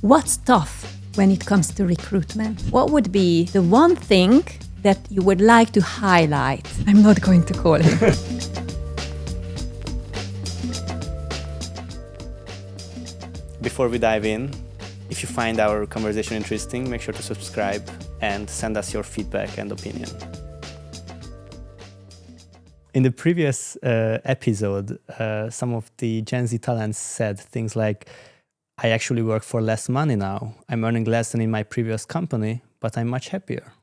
What's tough when it comes to recruitment? What would be the one thing that you would like to highlight? I'm not going to call him. Before we dive in, if you find our conversation interesting, make sure to subscribe and send us your feedback and opinion. In the previous episode, some of the Gen Z talents said things like, I actually work for less money now. I'm earning less than in my previous company, but I'm much happier.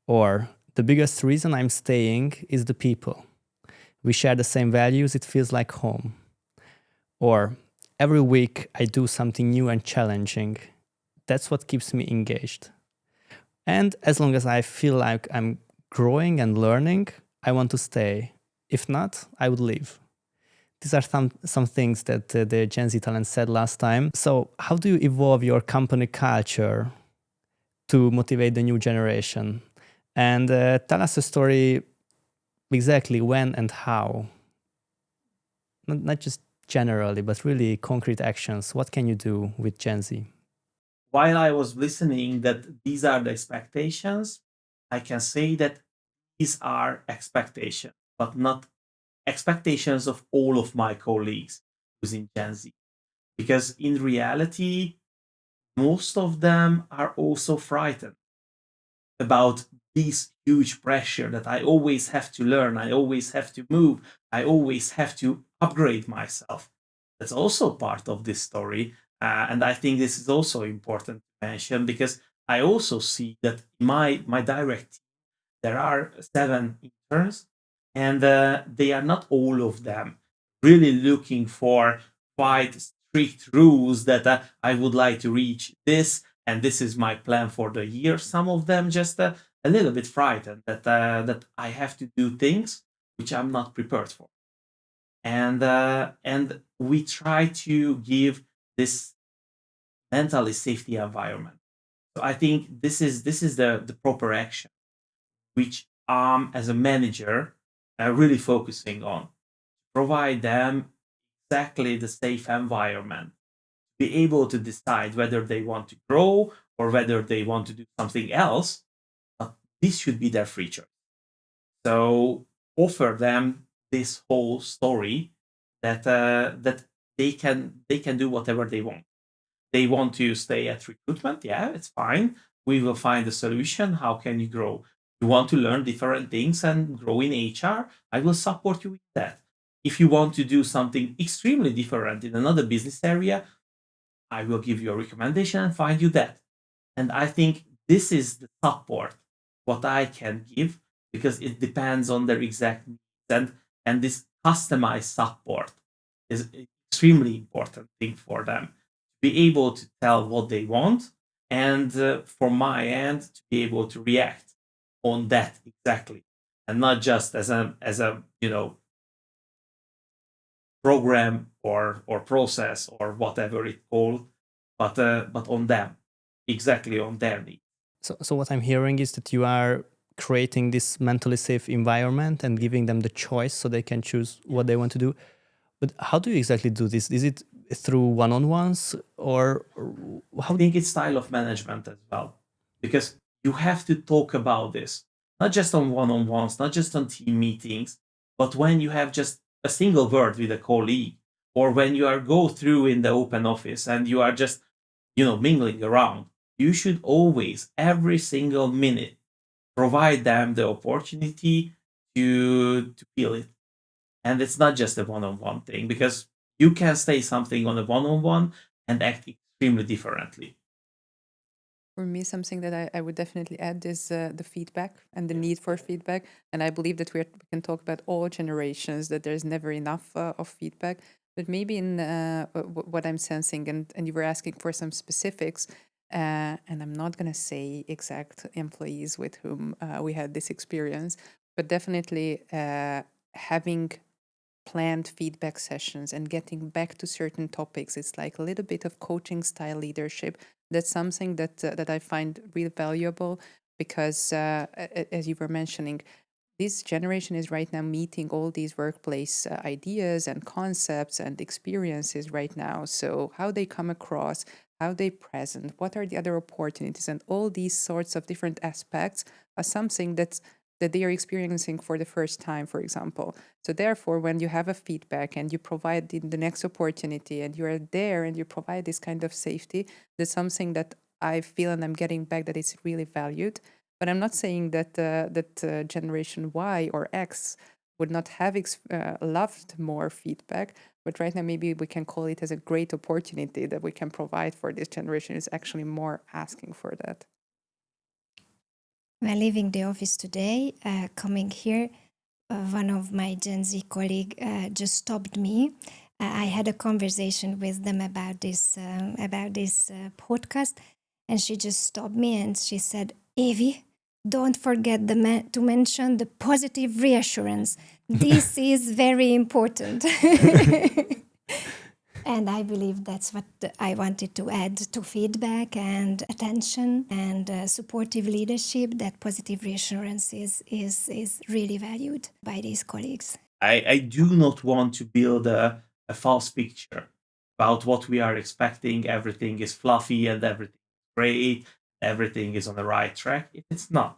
Or, the biggest reason I'm staying is the people. We share the same values, it feels like home. Or, every week I do something new and challenging. That's what keeps me engaged. And as long as I feel like I'm growing and learning, I want to stay. If not, I would leave. These are some things that the Gen Z talent said last time. So how do you evolve your company culture to motivate the new generation? And tell us a story exactly when and how. Not just generally, but really concrete actions. What can you do with Gen Z? While I was listening that these are the expectations, I can say that these are expectations, but not expectations of all of my colleagues who's in Gen Z. Because in reality, most of them are also frightened about this huge pressure that I always have to learn, I always have to move, I always have to upgrade myself. That's also part of this story. And I think this is also important to mention because I also see that in my direct team, there are 7 interns, and they are not all of them really looking for quite strict rules that I would like to reach this and this is my plan for the year. Some of them just a little bit frightened that I have to do things which I'm not prepared for, and we try to give this mentally safety environment. So I think this is the proper action which I'm as a manager really focusing on. Provide them exactly the safe environment, be able to decide whether they want to grow or whether they want to do something else. But this should be their free choice. So offer them this whole story that they can do whatever they want. They want to stay at recruitment, yeah, it's fine. We will find a solution. How can you grow? You want to learn different things and grow in HR? I will support you with that. If you want to do something extremely different in another business area, I will give you a recommendation and find you that. And I think this is the support what I can give because it depends on their exact needs, and this customized support is an extremely important thing for them to be able to tell what they want, and from my end to be able to react on that exactly, and not just as a program or process or whatever it's called, but on them, exactly on their needs. So what I'm hearing is that you are creating this mentally safe environment and giving them the choice so they can choose what they want to do. But how do you exactly do this? Is it through one-on-ones or I how? think it's style of management as well, because you have to talk about this, not just on one-on-ones, not just on team meetings, but when you have just a single word with a colleague, or when you are go through in the open office and you are just mingling around, you should always every single minute provide them the opportunity to feel it. And it's not just a one-on-one thing, because you can say something on a one-on-one and act extremely differently. For me, something that I would definitely add is the feedback and the need for feedback. And I believe that we can talk about all generations, that there's never enough of feedback. But maybe in what I'm sensing, and you were asking for some specifics, and I'm not going to say exact employees with whom we had this experience, but definitely having planned feedback sessions and getting back to certain topics. It's like a little bit of coaching style leadership. That's something that I find really valuable because, as you were mentioning, this generation is right now meeting all these workplace ideas and concepts and experiences right now. So how they come across, how they present, what are the other opportunities, and all these sorts of different aspects are something that they are experiencing for the first time, for example. So therefore, when you have a feedback and you provide the next opportunity and you are there and you provide this kind of safety, that's something that I feel and I'm getting back that it's really valued. But I'm not saying that generation Y or X would not have loved more feedback. But right now, maybe we can call it as a great opportunity that we can provide for this generation is actually more asking for that. When leaving the office today, coming here, one of my Gen Z colleagues just stopped me. I had a conversation with them about this podcast, and she just stopped me and she said, "Evie, don't forget to mention the positive reassurance. This is very important." And I believe that's what I wanted to add to feedback and attention and supportive leadership, that positive reassurance is really valued by these colleagues. I do not want to build a false picture about what we are expecting. Everything is fluffy and everything is great. Everything is on the right track. It's not.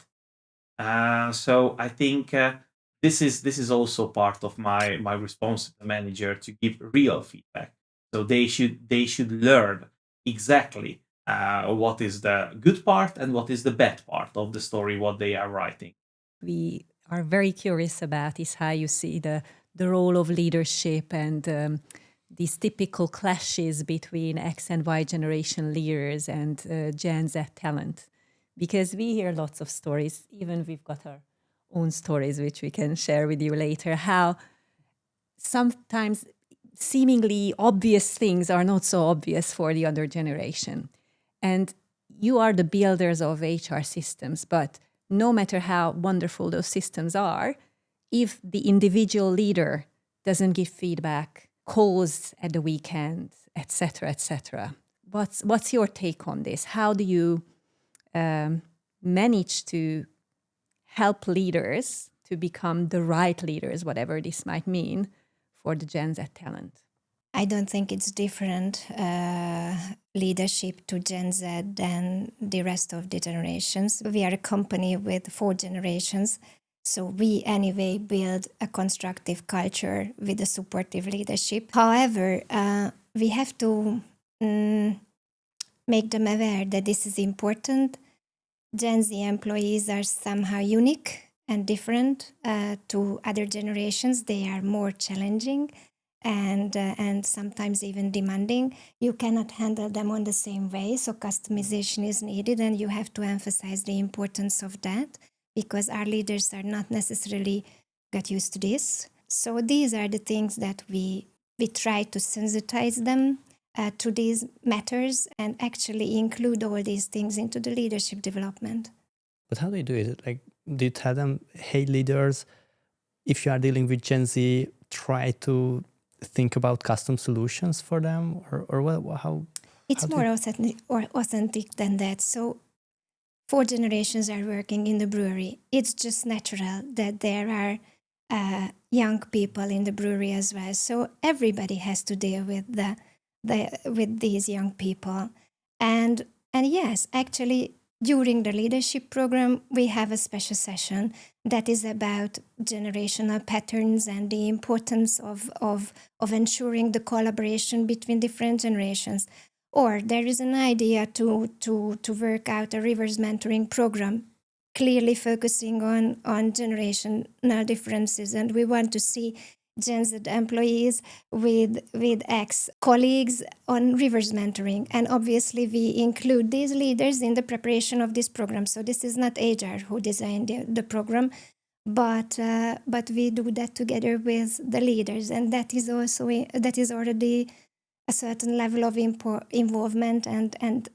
So I think this is also part of my response to the manager to give real feedback. So they should learn exactly what is the good part and what is the bad part of the story what they are writing. We are very curious about is how you see the role of leadership and these typical clashes between X and Y generation leaders and Gen Z talent. Because we hear lots of stories, even we've got our own stories, which we can share with you later, how sometimes seemingly obvious things are not so obvious for the other generation. And you are the builders of HR systems, but no matter how wonderful those systems are, if the individual leader doesn't give feedback, calls at the weekend, etc., what's your take on this? How do you manage to help leaders to become the right leaders, whatever this might mean, for the Gen Z talent? I don't think it's different leadership to Gen Z than the rest of the generations. We are a company with 4 generations, so we anyway build a constructive culture with a supportive leadership. However, we have to make them aware that this is important. Gen Z employees are somehow unique and different to other generations. They are more challenging and sometimes even demanding. You cannot handle them on the same way, so customization is needed, and you have to emphasize the importance of that because our leaders are not necessarily got used to this. So these are the things that we try to sensitize them to these matters and actually include all these things into the leadership development. But how do you do it? Like, do you tell them, hey, leaders, if you are dealing with Gen Z, try to think about custom solutions for them? Or what, how? It's more authentic than that. So 4 generations are working in the brewery. It's just natural that there are young people in the brewery as well. So everybody has to deal with with these young people. And yes, actually, during the leadership program, we have a special session that is about generational patterns and the importance of ensuring the collaboration between different generations. Or there is an idea to work out a reverse mentoring program, clearly focusing on generational differences. And we want to see Gen Z employees with ex-colleagues on reverse mentoring. And obviously, we include these leaders in the preparation of this program. So this is not HR who designed the program, but we do that together with the leaders. And that is already a certain level of involvement, and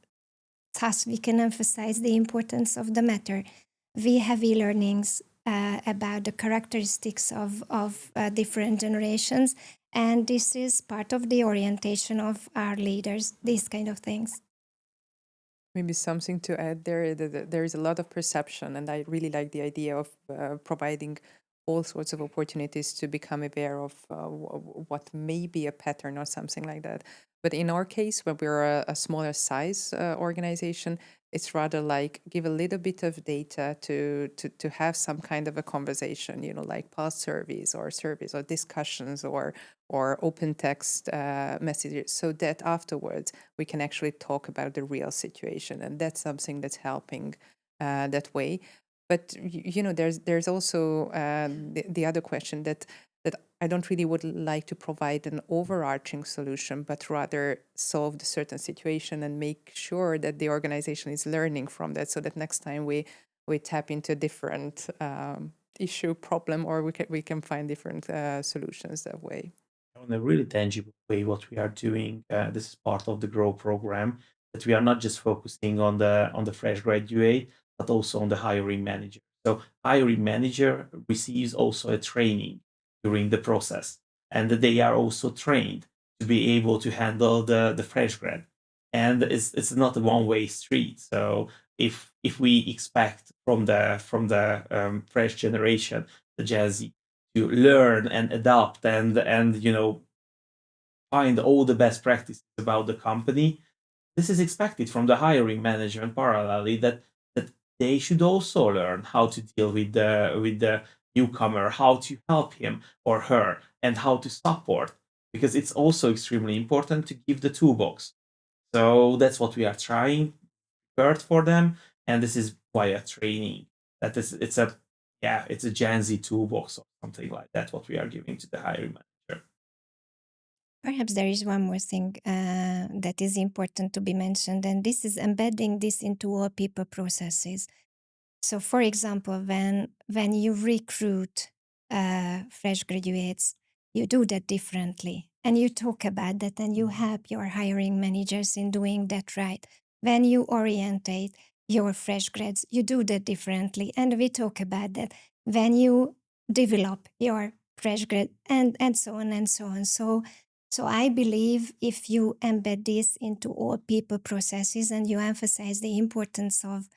thus we can emphasize the importance of the matter. We have e-learnings about the characteristics of different generations, and this is part of the orientation of our leaders, these kind of things. Maybe something to add there, there is a lot of perception, and I really like the idea of providing all sorts of opportunities to become aware of what may be a pattern or something like that. But in our case, when we're a smaller size organization, it's rather like give a little bit of data to have some kind of a conversation, like past surveys or discussions or open text messages, so that afterwards we can actually talk about the real situation, and that's something that's helping that way. But there's also the other question that I don't really would like to provide an overarching solution, but rather solve the certain situation and make sure that the organization is learning from that, so that next time we tap into a different issue, problem, or we can find different solutions that way. In a really tangible way, what we are doing, this is part of the Grow program, that we are not just focusing on the fresh graduate, but also on the hiring manager. So hiring manager receives also a training during the process, and they are also trained to be able to handle the fresh grad. And it's not a one-way street. So if we expect from the fresh generation, the Gen Z, to learn and adapt and find all the best practices about the company, this is expected from the hiring management parallelly, that they should also learn how to deal with the newcomer, how to help him or her, and how to support, because it's also extremely important to give the toolbox. So that's what we are trying prepared for them, and this is via training. That is, it's a Gen Z toolbox or something like that. What we are giving to the hiring manager. Perhaps there is one more thing that is important to be mentioned, and this is embedding this into all people processes. So, for example, when you recruit fresh graduates, you do that differently, and you talk about that, and you help your hiring managers in doing that right. When you orientate your fresh grads, you do that differently, and we talk about that. When you develop your fresh grad, and so on and so on. So I believe if you embed this into all people processes and you emphasize the importance of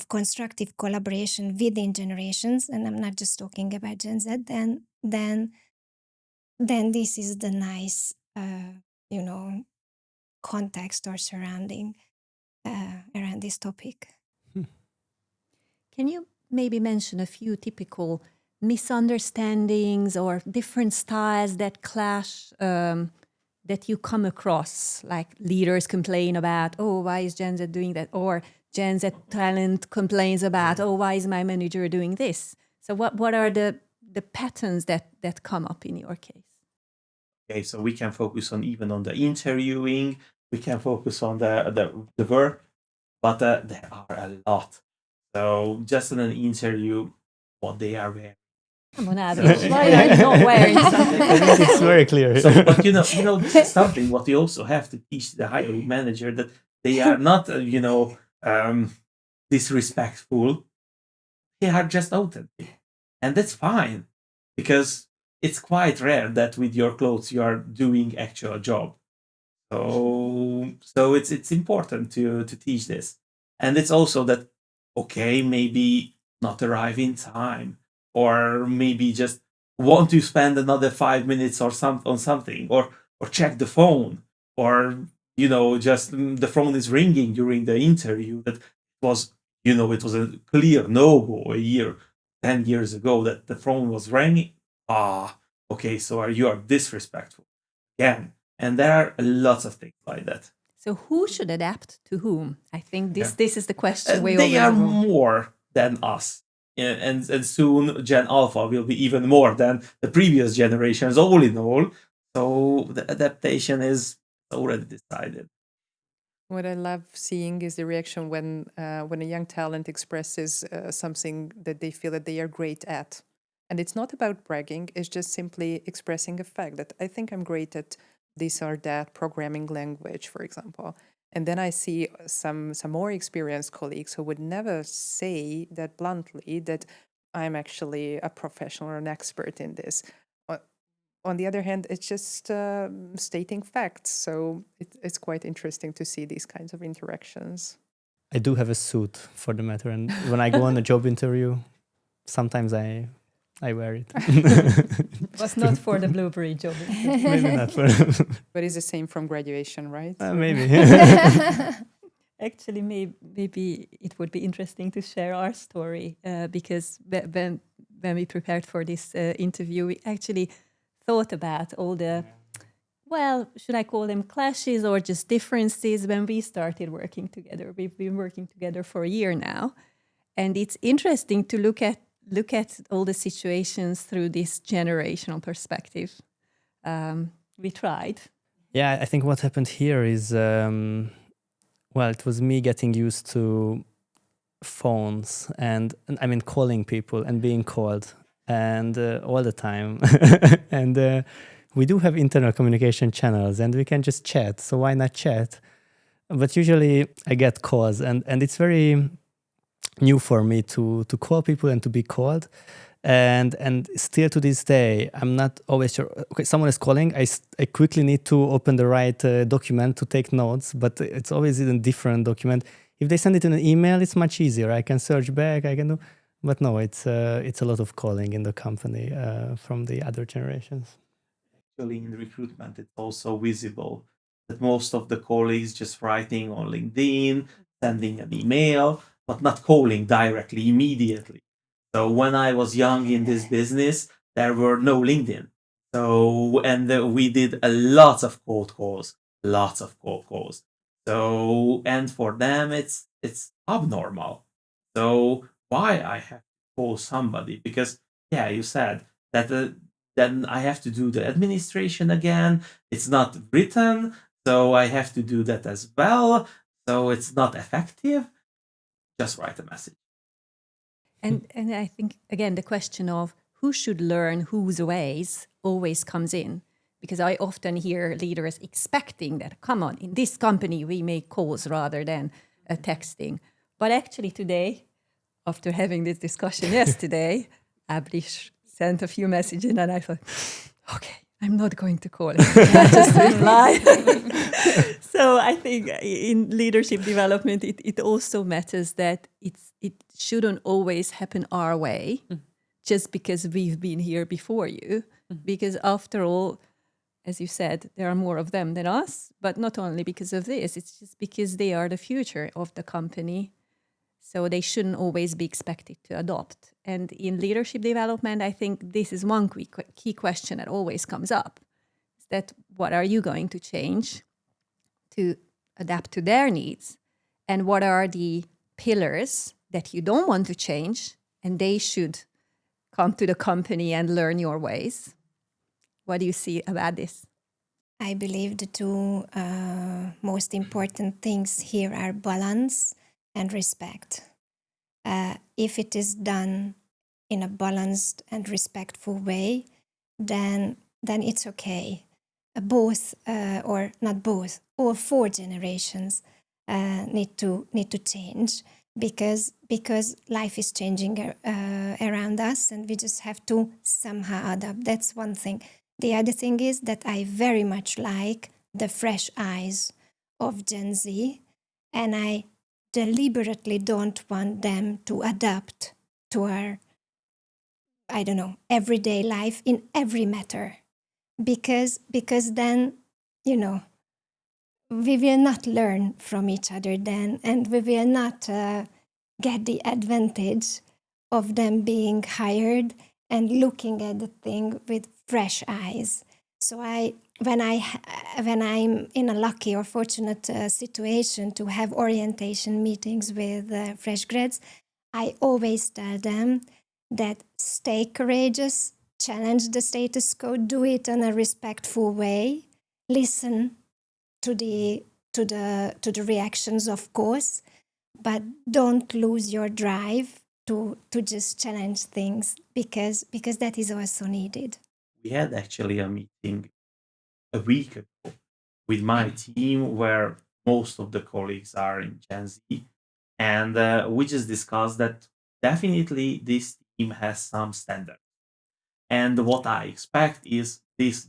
constructive collaboration within generations, and I'm not just talking about Gen Z, then this is the nice, context or surrounding around this topic. Can you maybe mention a few typical misunderstandings or different styles that clash, that you come across? Like leaders complain about, oh, why is Gen Z doing that? Or Gen Z talent complains about, oh, why is my manager doing this? So what are the patterns that come up in your case? Okay, so we can focus on even on the interviewing, we can focus on the work, but there are a lot. So just in an interview, what they are wearing. Come on, Adrian, why are you not wearing something? I think it's very clear. So, but this is something what we also have to teach the hiring manager, that they are not, disrespectful. They are just authentic, and that's fine, because it's quite rare that with your clothes you are doing actual job. So it's important to teach this, and it's also that, okay, maybe not arrive in time, or maybe just want to spend another 5 minutes or on something, or check the phone, or just the phone is ringing during the interview. That was it was a clear no go a year, 10 years ago, that the phone was ringing. Okay, so you are disrespectful again. And there are lots of things like that. So who should adapt to whom? I think this is the question we They are always more than us. And soon Gen Alpha will be even more than the previous generations, all in all. So the adaptation is already decided. What I love seeing is the reaction when a young talent expresses something that they feel that they are great at. And it's not about bragging, it's just simply expressing a fact that I think I'm great at this or that programming language, for example. And then I see some more experienced colleagues who would never say that bluntly, that I'm actually a professional or an expert in this. On the other hand, it's just stating facts. So it's quite interesting to see these kinds of interactions. I do have a suit for the matter, and when I go on a job interview, sometimes I I wear it. Was not for the blueberry job. Maybe not for. But it's the same from graduation, right? Maybe. Actually, maybe it would be interesting to share our story because when we prepared for this interview, we actually thought about all the, well, should I call them clashes or just differences when we started working together. We've been working together for a year now, and it's interesting to look at all the situations through this generational perspective. We tried. Yeah, I think what happened here is, well, it was me getting used to phones and I mean calling people and being called and all the time. And we do have internal communication channels and we can just chat. So why not chat? But usually I get calls and it's very new for me to call people and to be called. And still to this day, I'm not always sure. Okay, someone is calling. I quickly need to open the right document to take notes, but it's always in a different document. If they send it in an email, it's much easier. I can search back. I can do, but no, it's a lot of calling in the company from the other generations. Actually, in recruitment, it's also visible that most of the colleagues just writing on LinkedIn, sending an email, but not calling directly immediately. So when I was young in this business, there were no LinkedIn. So and we did a lot of cold calls, lots of cold calls. So and for them, it's abnormal. So why I have to call somebody? Because yeah, you said that then I have to do the administration again. It's not written, so I have to do that as well. So it's not effective. Just write a message. And I think again the question of who should learn whose ways always comes in, because I often hear leaders expecting that, come on, in this company we make calls rather than texting. But actually today, after having this discussion yesterday, Abrish sent a few messages and I thought, okay, I'm not going to call him. I just reply. So I think in leadership development, it also matters that it shouldn't always happen our way, just because we've been here before you. Because after all, as you said, there are more of them than us, but not only because of this, it's just because they are the future of the company. So they shouldn't always be expected to adopt. And in leadership development, I think this is one key question that always comes up. Is that what are you going to change to adapt to their needs? And what are the pillars that you don't want to change and they should come to the company and learn your ways? What do you see about this? I believe the two most important things here are balance and respect. If it is done in a balanced and respectful way, then it's okay. Both or not both, all four generations need to change because life is changing around us, and we just have to somehow adapt. That's one thing. The other thing is that I very much like the fresh eyes of Gen Z, and I deliberately don't want them to adapt to our, I don't know, everyday life in every matter, because then, you know, we will not learn from each other then, and we will not get the advantage of them being hired and looking at the thing with fresh eyes. So when I'm in a lucky or fortunate situation to have orientation meetings with fresh grads, I always tell them that stay courageous, challenge the status quo, do it in a respectful way, listen to the reactions, of course, but don't lose your drive to just challenge things, because that is also needed. We had actually a meeting a week ago with my team where most of the colleagues are in Gen Z, and we just discussed that definitely this team has some standards. And what I expect is this,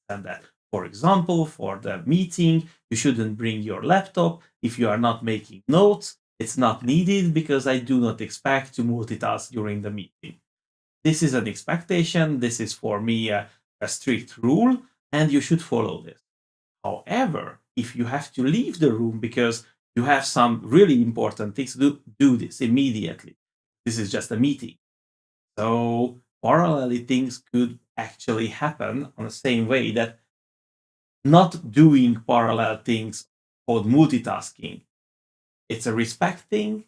and that. For example, for the meeting, you shouldn't bring your laptop. If you are not making notes, it's not needed because I do not expect to multitask during the meeting. this is an expectation, this is for me a strict rule, and you should follow this. However, if you have to leave the room because you have some really important things to do this immediately. This is just a meeting. So parallelly things could actually happen on the same way that not doing parallel things called multitasking. It's a respect thing,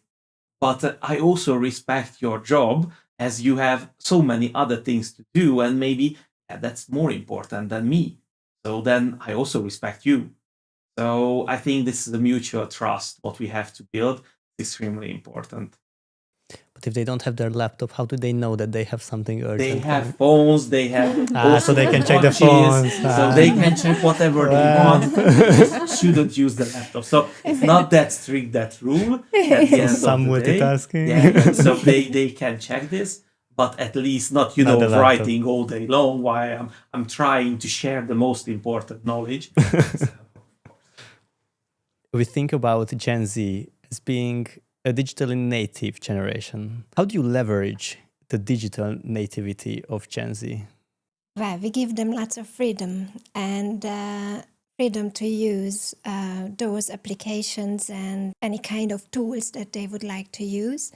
but I also respect your job as you have so many other things to do, and maybe that's more important than me. So then I also respect you. So I think this is a mutual trust. What we have to build is extremely important. But if they don't have their laptop, how do they know that they have something urgent? They have phones, they have so they can check the watches, phones. so they can check whatever they want. They shouldn't use the laptop. So it's not that strict, that rule at the end Some of the day. multitasking. Yeah, so they can check this, but at least not, Not the laptop. writing all day long while I'm trying to share the most important knowledge. We think about Gen Z as being a digitally native generation. How do you leverage the digital nativity of Gen Z? Well, we give them lots of freedom and freedom to use those applications and any kind of tools that they would like to use,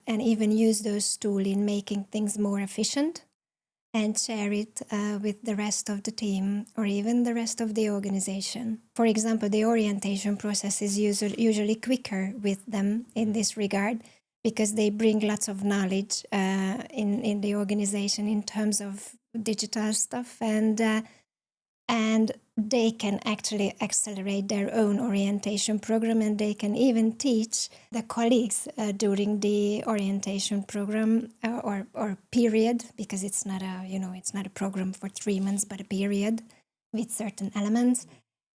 and even use those tools in making things more efficient and share it with the rest of the team or even the rest of the organization. For example, the orientation process is usually quicker with them in this regard because they bring lots of knowledge in the organization in terms of digital stuff, and they can actually accelerate their own orientation program, and they can even teach the colleagues during the orientation program or period, because it's not a program for 3 months, but a period with certain elements.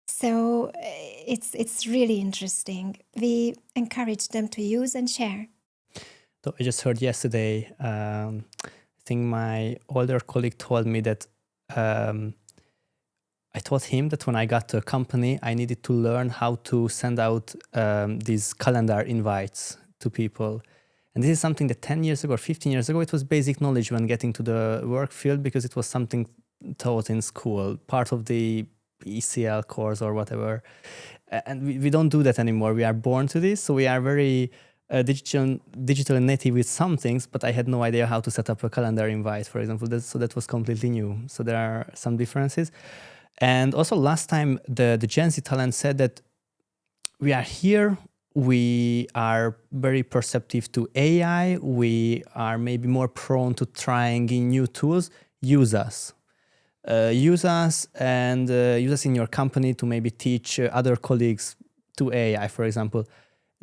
So it's really interesting. We encourage them to use and share. So I just heard yesterday, I think my older colleague told me that I told him that when I got to a company, I needed to learn how to send out these calendar invites to people. And this is something that 10 years ago or 15 years ago, it was basic knowledge when getting to the work field because it was something taught in school, part of the ECL course or whatever. And we don't do that anymore. We are born to this. So we are very digital native with some things, but I had no idea how to set up a calendar invite, for example. So that was completely new. So there are some differences. And also last time, the Gen Z talent said that we are here, we are very perceptive to AI, we are maybe more prone to trying in new tools. Use us. Use us and use us in your company to maybe teach other colleagues to AI, for example.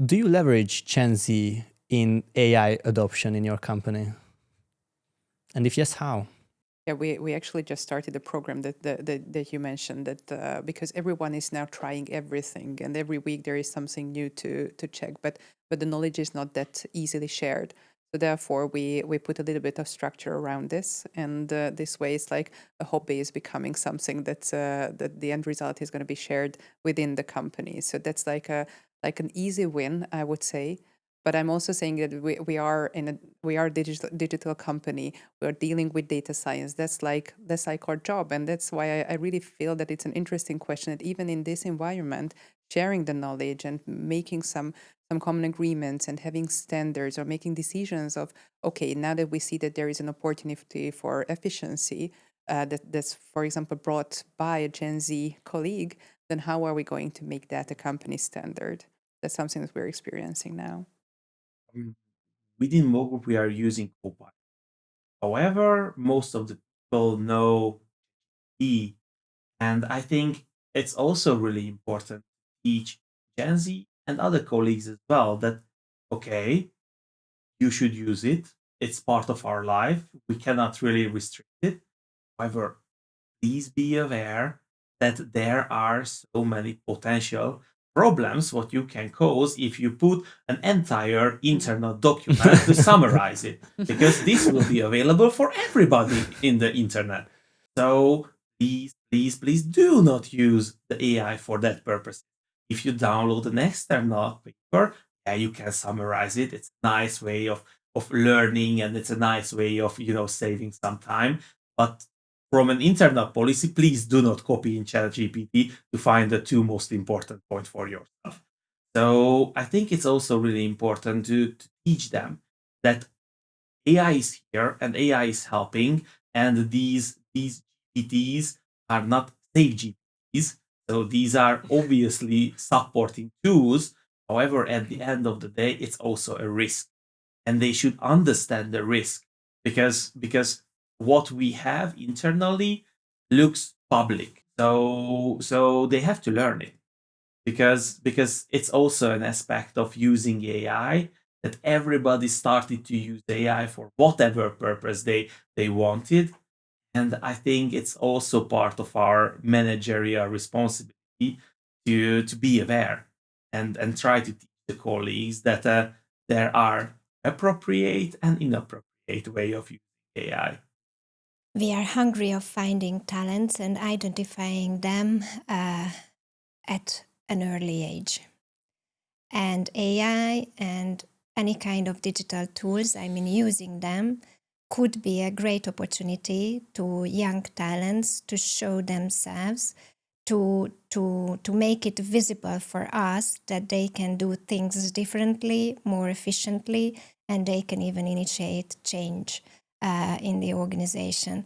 Do you leverage Gen Z in AI adoption in your company? And if yes, how? Yeah, we actually just started a program that you mentioned, that because everyone is now trying everything, and every week there is something new to check, but the knowledge is not that easily shared. So therefore, we put a little bit of structure around this, and this way it's like a hobby is becoming something that the end result is going to be shared within the company. So that's like an easy win, I would say. But I'm also saying that we are a digital company. We're dealing with data science. That's like our job, and that's why I really feel that it's an interesting question. That even in this environment, sharing the knowledge and making some common agreements and having standards or making decisions of, okay, now that we see that there is an opportunity for efficiency that's, for example, brought by a Gen Z colleague, then how are we going to make that a company standard? That's something that we're experiencing now. Within Mogul, we are using Copilot. However, most of the people know E, and I think it's also really important to teach Gen Z and other colleagues as well that, okay, you should use it. It's part of our life. We cannot really restrict it. However, please be aware that there are so many potential problems what you can cause if you put an entire internal document to summarize it, because this will be available for everybody in the internet. So please do not use the AI for that purpose. If you download an external paper, yeah, you can summarize it. It's a nice way of of learning, and it's a nice way of saving some time. But from an internal policy, please do not copy in ChatGPT to find the two most important points for yourself. So I think it's also really important to teach them that AI is here and AI is helping, and these GPTs are not safe GPTs. So these are obviously supporting tools. However, at the end of the day, it's also a risk, and they should understand the risk, because what we have internally looks public. So they have to learn it, because it's also an aspect of using AI, that everybody started to use AI for whatever purpose they wanted. And I think it's also part of our managerial responsibility to be aware and try to teach the colleagues that there are appropriate and inappropriate way of using AI. We are hungry of finding talents and identifying them at an early age. And AI and any kind of digital tools, I mean, using them could be a great opportunity to young talents to show themselves, to make it visible for us that they can do things differently, more efficiently, and they can even initiate change in the organization.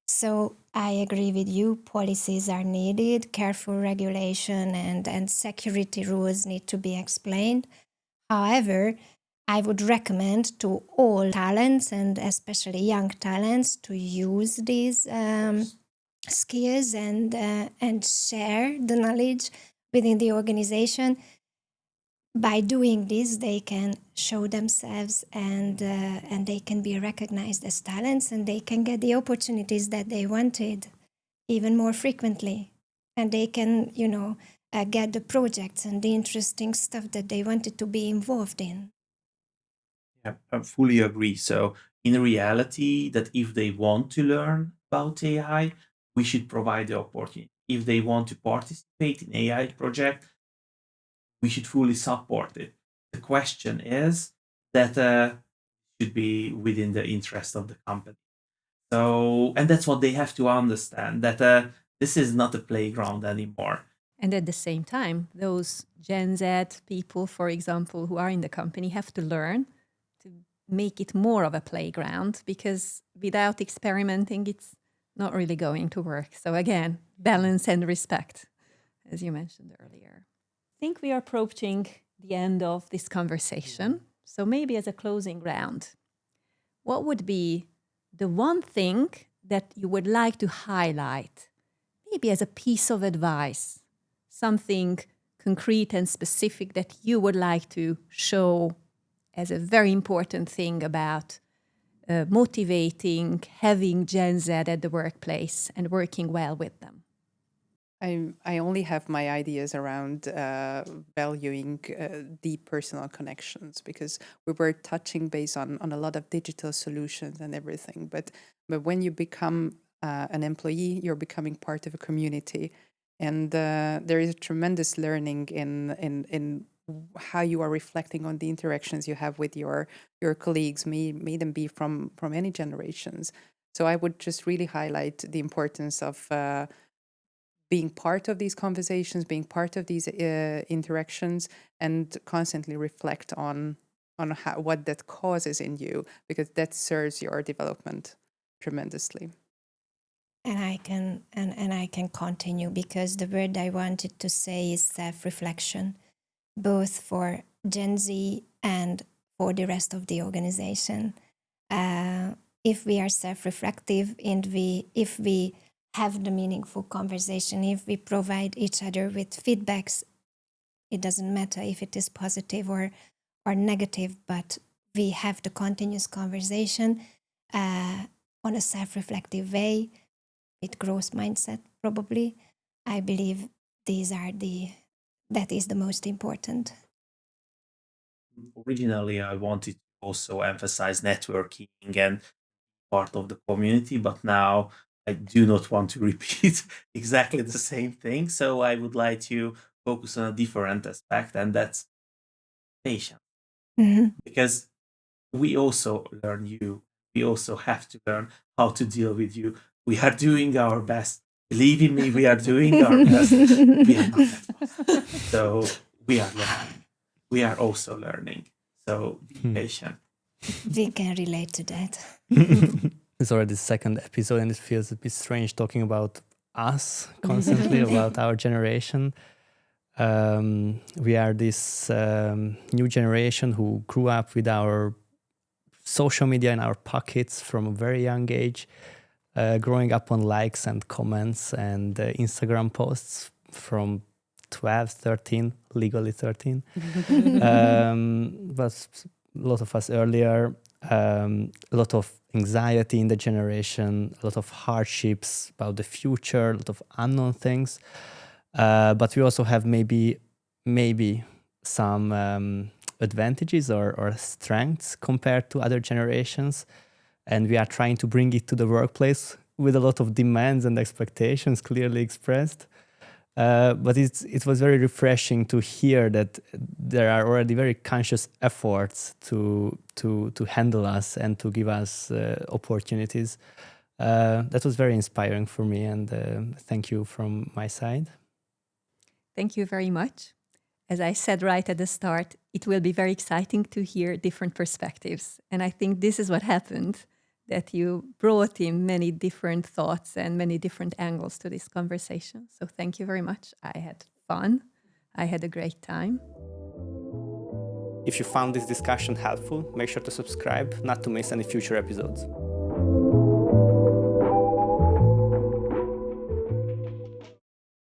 So I agree with you. Policies are needed, careful regulation and security rules need to be explained. However, I would recommend to all talents and especially young talents to use these skills and share the knowledge within the organization. By doing this, they can show themselves and they can be recognized as talents, and they can get the opportunities that they wanted even more frequently, and they can get the projects and the interesting stuff that they wanted to be involved in. Yeah, I fully agree. So in reality, that if they want to learn about AI, we should provide the opportunity. If they want to participate in AI project, we should fully support it. The question is that should be within the interest of the company. So, and that's what they have to understand, that this is not a playground anymore. And at the same time, those Gen Z people, for example, who are in the company have to learn to make it more of a playground, because without experimenting, it's not really going to work. So again, balance and respect, as you mentioned earlier. I think we are approaching the end of this conversation. So maybe as a closing round, what would be the one thing that you would like to highlight, maybe as a piece of advice, something concrete and specific that you would like to show as a very important thing about motivating, having Gen Z at the workplace and working well with them? I only have my ideas around valuing deep personal connections, because we were touching base on a lot of digital solutions and everything. But when you become an employee, you're becoming part of a community, and there is a tremendous learning in how you are reflecting on the interactions you have with your colleagues, may them be from any generations. So I would just really highlight the importance of being part of these conversations, being part of these interactions, and constantly reflect on what that causes in you, because that serves your development tremendously. And I can continue, because the word I wanted to say is self-reflection, both for Gen Z and for the rest of the organization. If we are self-reflective and if we have the meaningful conversation, if we provide each other with feedbacks, it doesn't matter if it is positive or negative, but we have the continuous conversation on a self-reflective way, with growth mindset probably. I believe that is the most important. Originally, I wanted to also emphasize networking and part of the community, but now I do not want to repeat exactly the same thing. So I would like to focus on a different aspect, and that's patience. Mhm. Because we also learn you. We also have to learn how to deal with you. We are doing our best. Believe in me, we are doing our best. We are not that fast. So we are learning. We are also learning. So be patient. We can relate to that. It's already the second episode, and it feels a bit strange talking about us constantly, about our generation. We are this new generation who grew up with our social media in our pockets from a very young age, growing up on likes and comments and Instagram posts from 12, 13, legally 13. But a lot of us earlier, a lot of anxiety in the generation, a lot of hardships about the future, a lot of unknown things. But we also have maybe some advantages or strengths compared to other generations. And we are trying to bring it to the workplace with a lot of demands and expectations clearly expressed. But it was very refreshing to hear that there are already very conscious efforts to handle us and to give us opportunities. That was very inspiring for me, and thank you from my side. Thank you very much. As I said right at the start, it will be very exciting to hear different perspectives. And I think this is what happened, that you brought in many different thoughts and many different angles to this conversation. So thank you very much. I had fun. I had a great time. If you found this discussion helpful, make sure to subscribe not to miss any future episodes.